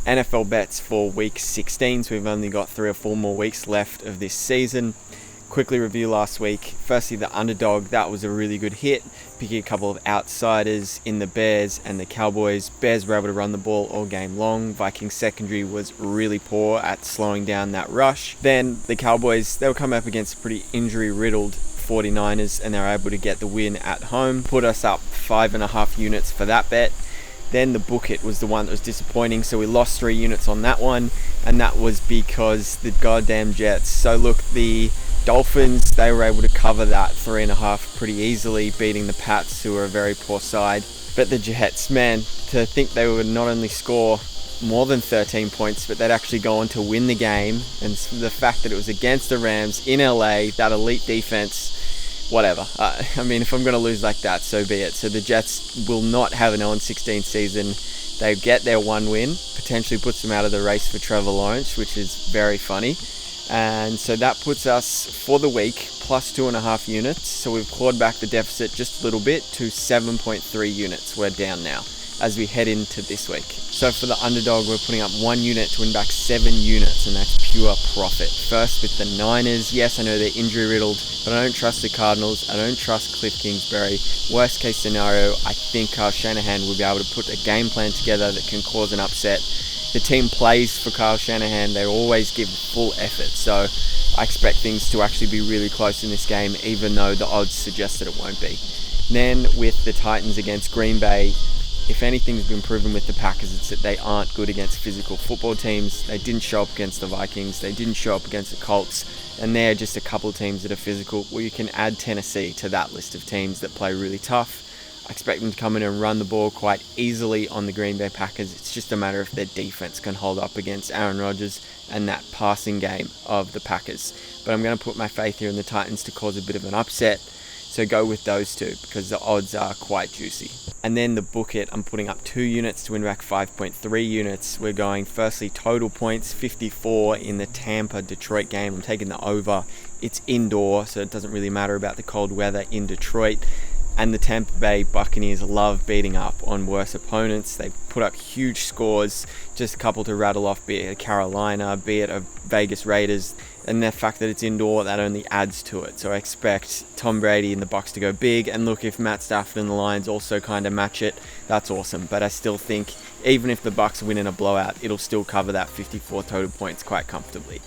NFL bets for week 16, so we've only got 3 or 4 more weeks left of this season. Quickly review last week. Firstly, the underdog, that was a really good hit, picking a couple of outsiders in the Bears and the Cowboys. Bears were able to run the ball all game long. Vikings secondary was really poor at slowing down that rush. Then the Cowboys, they were coming up against pretty injury-riddled 49ers, and they were able to get the win at home, put us up 5.5 units for that bet. Then the Book It was the one that was disappointing, so we lost 3 units on that one, and that was because the goddamn Jets. So look, the Dolphins, they were able to cover that 3.5 pretty easily, beating the Pats, who are a very poor side. But the Jets, man, to think they would not only score more than 13 points, but they'd actually go on to win the game, and the fact that it was against the Rams in LA, that elite defense, whatever. I mean, if I'm going to lose like that, so be it. So the Jets will not have an 0-16 season. They get their 1 win, potentially puts them out of the race for Trevor Lawrence, which is very funny. And so that puts us, for the week, plus 2.5 units. So we've clawed back the deficit just a little bit to 7.3 units. We're down now as we head into this week. So for the underdog, we're putting up 1 unit to win back 7 units, and that's pure profit. First with the Niners. Yes, I know they're injury riddled, but I don't trust the Cardinals. I don't trust Cliff Kingsbury. Worst case scenario, I think Kyle Shanahan will be able to put a game plan together that can cause an upset. The team plays for Kyle Shanahan. They always give full effort. So I expect things to actually be really close in this game, even though the odds suggest that it won't be. Then with the Titans against Green Bay, if anything's been proven with the Packers, it's that they aren't good against physical football teams. They didn't show up against the Vikings. They didn't show up against the Colts. And they're just a couple of teams that are physical. Well, you can add Tennessee to that list of teams that play really tough. I expect them to come in and run the ball quite easily on the Green Bay Packers. It's just a matter if their defense can hold up against Aaron Rodgers and that passing game of the Packers. But I'm going to put my faith here in the Titans to cause a bit of an upset. So go with those two because the odds are quite juicy. And then the Book It, I'm putting up 2 units to win back 5.3 units. We're going firstly total points, 54 in the Tampa-Detroit game. I'm taking the over. It's indoor, so it doesn't really matter about the cold weather in Detroit. And the Tampa Bay Buccaneers love beating up on worse opponents. They put up huge scores, just a couple to rattle off, be it a Carolina, be it a Vegas Raiders. And the fact that it's indoor, that only adds to it. So I expect Tom Brady and the Bucs to go big. And look, if Matt Stafford and the Lions also kind of match it, that's awesome. But I still think even if the Bucs win in a blowout, it'll still cover that 54 total points quite comfortably.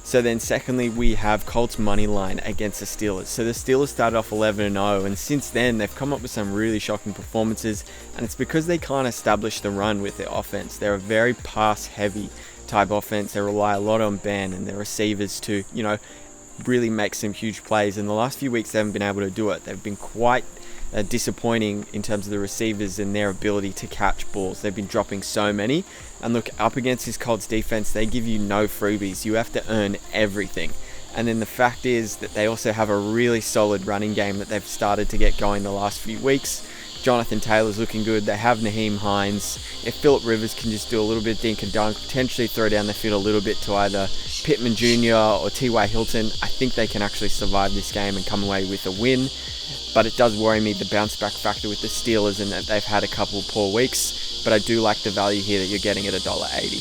So then secondly, we have Colts money line against the Steelers. So the Steelers started off 11-0, and since then they've come up with some really shocking performances, and it's because they can't establish the run with their offense. They're a very pass-heavy type offense. They rely a lot on Ben and their receivers to, really make some huge plays. In the last few weeks, they haven't been able to do it. They've been quite disappointing in terms of the receivers and their ability to catch balls. They've been dropping so many. And look, up against this Colts defense, they give you no freebies. You have to earn everything. And then the fact is that they also have a really solid running game that they've started to get going the last few weeks. Jonathan Taylor's looking good. They have Naheem Hines. If Phillip Rivers can just do a little bit of dink and dunk, potentially throw down the field a little bit to either Pittman Jr. or T.Y. Hilton, I think they can actually survive this game and come away with a win. But it does worry me, the bounce back factor with the Steelers, and that they've had a couple of poor weeks. But I do like the value here that you're getting at $1.80.